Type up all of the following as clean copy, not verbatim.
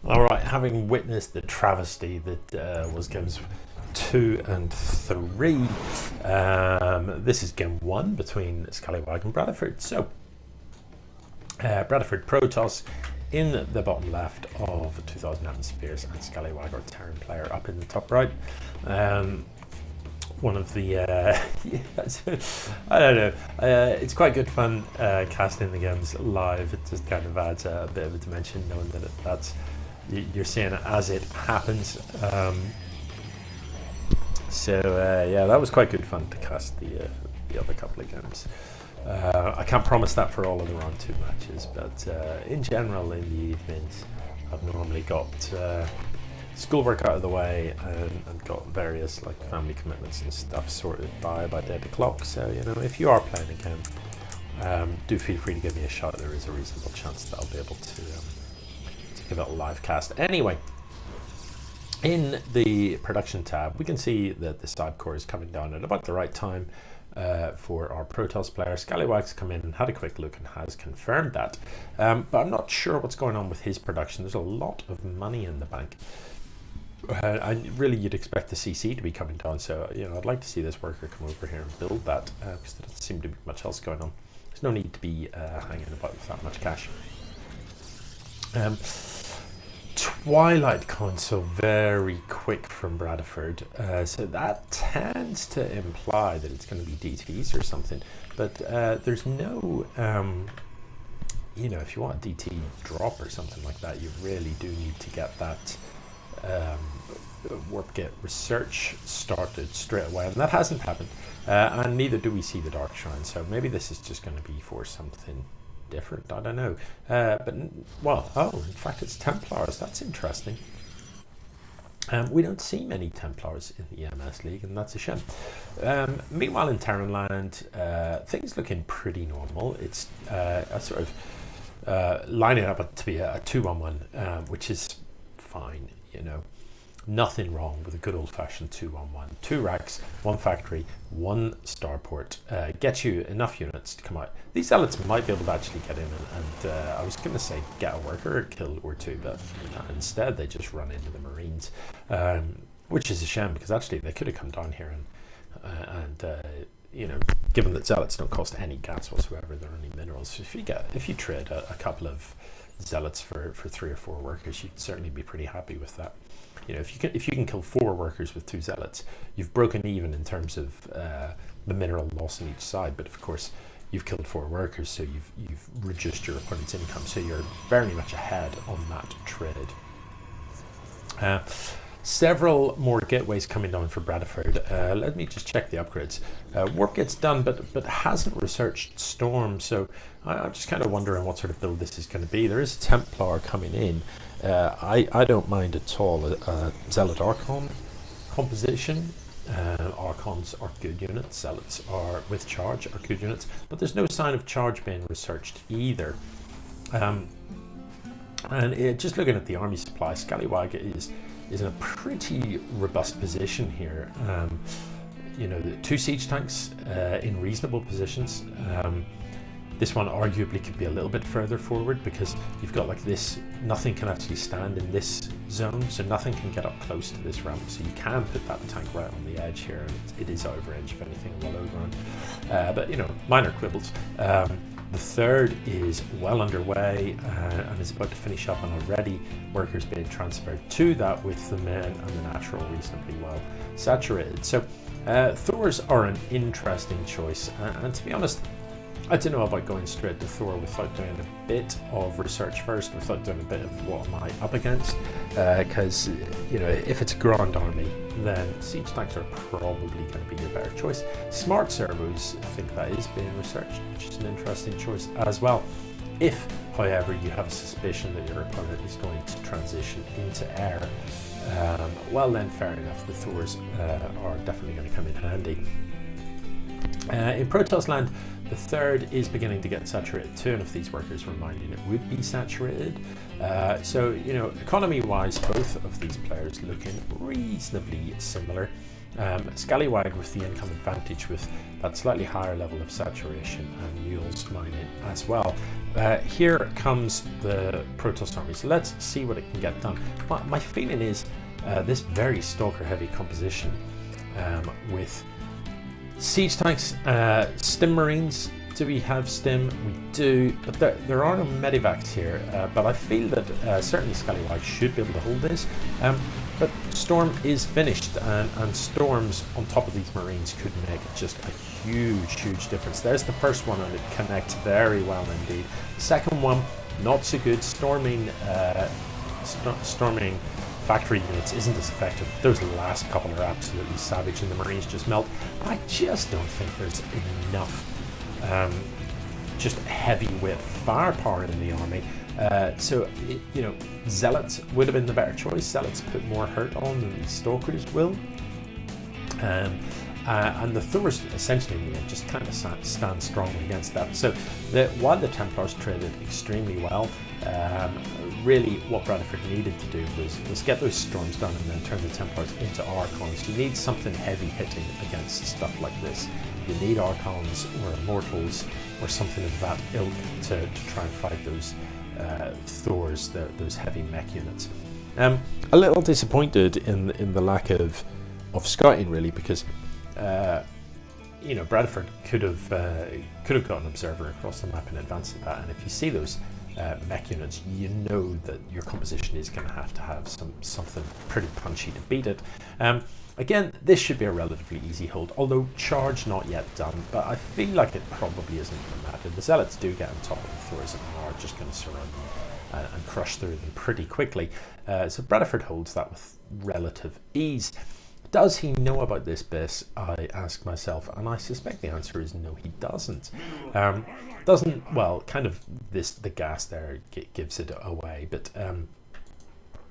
All right, having witnessed the travesty that was games 2 and 3, this is game 1 between Scallywag and Bradiford. So, Bradiford Protoss in the bottom left of 2000 Atmospheres, and Scallywag, our Terran player, up in the top right. One of the I don't know, it's quite good fun casting the games live. It just kind of adds a bit of a dimension knowing that that's you're seeing it as it happens. Yeah, that was quite good fun to cast the other couple of games. I can't promise that for all of the round 2 matches, but in general in the evenings I've normally got schoolwork out of the way and got various like family commitments and stuff sorted by about 8 o'clock. So you know, if you are playing again, do feel free to give me a shout. There is a reasonable chance that I'll be able to give it a live cast. Anyway, in the production tab we can see that the side core is coming down at about the right time for our Protoss player. Scallywag's come in and had a quick look and has confirmed that, but I'm not sure what's going on with his production. There's a lot of money in the bank. And really you'd expect the CC to be coming down, so you know, I'd like to see this worker come over here and build that, because there doesn't seem to be much else going on. There's no need to be hanging about with that much cash. Twilight console, very quick from Bradiford, so that tends to imply that it's going to be DTs or something, but there's no you know, if you want a DT drop or something like that, you really do need to get that warp gate research started straight away, and that hasn't happened, and neither do we see the Dark Shrine, so maybe this is just going to be for something different, I don't know, but well, oh, in fact it's Templars. That's interesting. We don't see many Templars in the EMS League, and that's a shame. Meanwhile in Terran Land, things looking pretty normal. It's a sort of lining up to be a 2-1-1, which is fine, you know, nothing wrong with a good old-fashioned 2-1-1. 2 racks, 1 factory, 1 starport, get you enough units to come out. These zealots might be able to actually get in and I was going to say get a worker or kill or 2, but instead they just run into the Marines, which is a shame, because actually they could have come down here and you know, given that zealots don't cost any gas whatsoever, they're only minerals. So if you trade a couple of zealots for 3 or 4 workers, you'd certainly be pretty happy with that. You know, if you can kill 4 workers with 2 zealots, you've broken even in terms of the mineral loss on each side. But of course, you've killed 4 workers, so you've reduced your opponent's income, so you're very much ahead on that trade. Several more gateways coming down for Bradiford. Let me just check the upgrades. Warp gate's done, but hasn't researched Storm, so I'm just kind of wondering what sort of build this is going to be. There is a Templar coming in. I don't mind at all a Zealot Archon composition. Archons are good units, Zealots are with charge are good units, but there's no sign of charge being researched either. And just looking at the army supply, Scallywag is in a pretty robust position here. You know, the 2 siege tanks in reasonable positions. This one arguably could be a little bit further forward, because you've got like this, nothing can actually stand in this zone, so nothing can get up close to this ramp, so you can put that tank right on the edge here, and it is over edge if anything, well overrun, but you know, minor quibbles. The 3rd is well underway and is about to finish up, and already workers being transferred to that with the men and the natural reasonably well saturated. So Thors are an interesting choice, and to be honest, I don't know about going straight to Thor without doing a bit of research first, without doing a bit of what am I up against, because you know, if it's a grand army, then siege tanks are probably going to be your better choice. Smart servos, I think that is being researched, which is an interesting choice as well. If, however, you have a suspicion that your opponent is going to transition into air, well then fair enough, the Thors are definitely going to come in handy. In Protoss land, the 3rd is beginning to get saturated too, and if these workers were mining, it would be saturated. So, you know, economy-wise, both of these players looking reasonably similar. Scallywag with the income advantage with that slightly higher level of saturation and mules mining as well. Here comes the Protoss army, so let's see what it can get done. My feeling is this very stalker heavy composition with siege tanks, stim marines. Do we have stim? We do, but there are no medivacs here, but I feel that certainly Scallywag should be able to hold this. But Storm is finished, and Storms on top of these marines could make just a huge difference. There's the first one, and it connects very well indeed. The second one, not so good. Storming factory units isn't as effective. Those last couple are absolutely savage, and the marines just melt. I just don't think there's enough just heavyweight firepower in the army. So, Zealots would have been the better choice. Zealots put more hurt on than the Stalkers will. And the Thors essentially in the end just kind of stand strong against that. So while the Templars traded extremely well, really what Bradiford needed to do was get those storms done and then turn the Templars into Archons. You need something heavy hitting against stuff like this. You need Archons or Immortals or something of that ilk to try and fight those Thors, those heavy mech units. A little disappointed in the lack of scouting really, because Bradiford could have got an observer across the map in advance of that, and if you see those mech units, you know that your composition is going to have something pretty punchy to beat it. Again, this should be a relatively easy hold, although charge not yet done, but I feel like it probably isn't going to matter. The Zealots do get on top of the Thors and are just going to surround them and crush through them pretty quickly. So Bradiford holds that with relative ease. Does he know about this base, I ask myself, and I suspect the answer is no, he doesn't. The gas there gives it away, but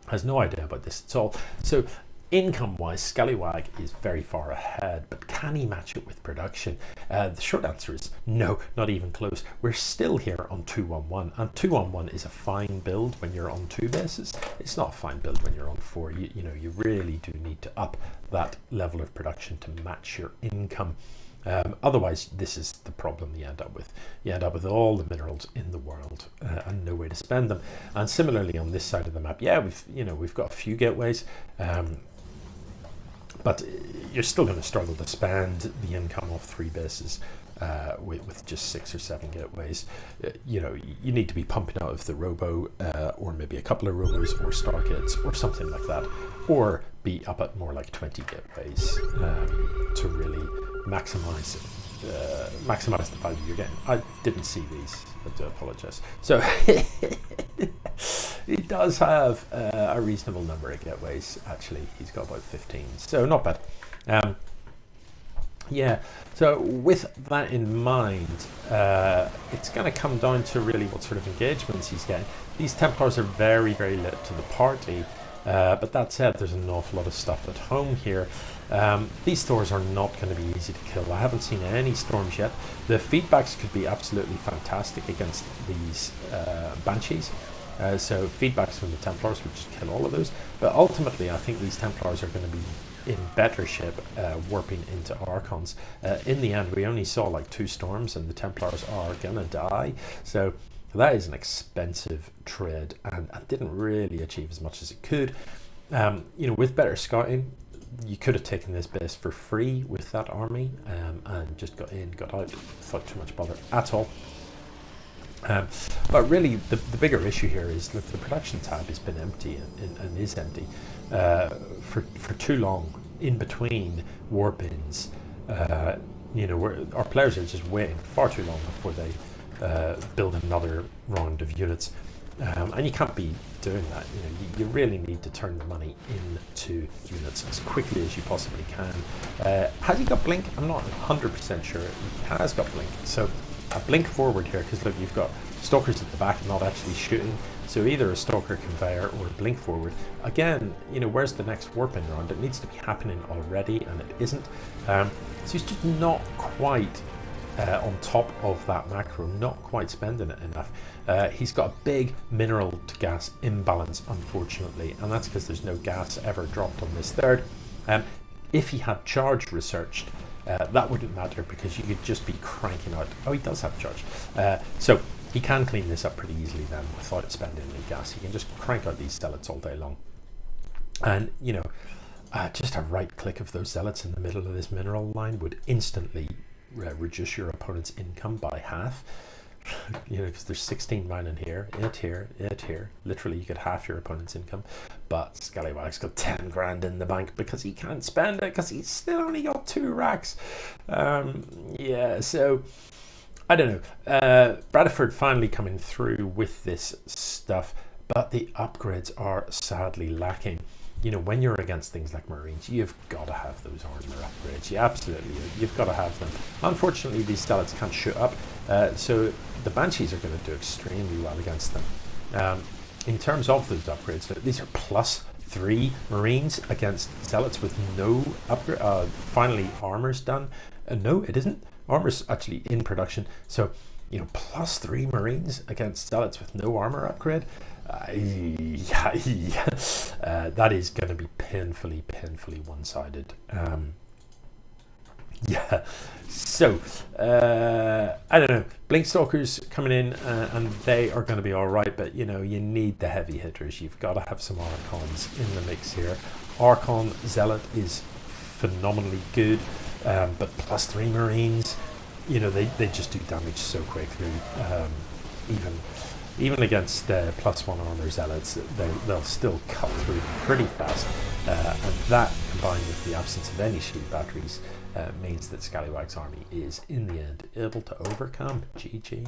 has no idea about this at all. So income-wise, Scallywag is very far ahead, but can he match it with production? The short answer is no, not even close. We're still here on 2-1-1, and 2-1-1 is a fine build when you're on 2 bases. It's not a fine build when you're on 4. You really do need to up that level of production to match your income. Otherwise, this is the problem you end up with. You end up with all the minerals in the world and no way to spend them. And similarly on this side of the map, yeah, we've got a few gateways. But you're still going to struggle to spend the income of 3 bases with just 6 or 7 gateways. You need to be pumping out of the robo, or maybe a couple of robos or stargates or something like that, or be up at more like 20 gateways to really maximize the value you're getting. I didn't see these, I do apologize. So he does have a reasonable number of gateways. Actually, he's got about 15, so not bad. Yeah, so with that in mind, it's going to come down to really what sort of engagements he's getting. These Templars are very, very lit to the party, but that said, there's an awful lot of stuff at home here. These Thors are not going to be easy to kill. I haven't seen any Storms yet. The feedbacks could be absolutely fantastic against these Banshees. So feedbacks from the Templars would just kill all of those. But ultimately, I think these Templars are going to be in better shape warping into Archons. In the end, we only saw like 2 Storms, and the Templars are going to die. So that is an expensive trade, and didn't really achieve as much as it could. With better scouting, you could have taken this base for free with that army and just got in, got out, without too much bother at all. But really, the bigger issue here is that the production tab has been empty and is empty for too long in between warp-ins. Our players are just waiting far too long before they build another round of units. And you can't be doing that. You really need to turn the money into units as quickly as you possibly can. Has he got blink? I'm not 100% sure. He has got blink. So a blink forward here, because look, you've got stalkers at the back not actually shooting. So either a stalker conveyor or a blink forward. Again, where's the next warp-in round? It needs to be happening already, and it isn't. So he's just not quite on top of that macro, not quite spending it enough. He's got a big mineral to gas imbalance, unfortunately, and that's because there's no gas ever dropped on this third. If he had charge researched, that wouldn't matter because you could just be cranking out. Oh, he does have charge. So he can clean this up pretty easily then without spending any gas. He can just crank out these zealots all day long. And, you know, just a right click of those zealots in the middle of this mineral line would instantly reduce your opponent's income by half. You know, because there's 16 mining here, it here. Literally, you get half your opponent's income. But Scallywag's got 10 grand in the bank because he can't spend it because he's still only got 2 racks. Yeah, so I don't know. Bradiford finally coming through with this stuff, but the upgrades are sadly lacking. You know, when you're against things like Marines, you've got to have those armor upgrades. You absolutely, you've got to have them. Unfortunately, these zealots can't shoot up, so the Banshees are going to do extremely well against them. In terms of those upgrades, these are +3 Marines against zealots with no upgrade. Finally, armor's done. No, it isn't. Armor's actually in production. So, you know, +3 Marines against zealots with no armor upgrade. That is going to be painfully one-sided. Yeah, so I don't know. Blinkstalkers coming in and they are going to be all right, but you know, you need the heavy hitters. You've got to have some Archons in the mix here. Archon Zealot is phenomenally good, but +3 Marines, you know, they just do damage so quickly. Even against +1 armor zealots, they'll still cut through them pretty fast, and that combined with the absence of any shield batteries means that Scallywag's army is in the end able to overcome. GG.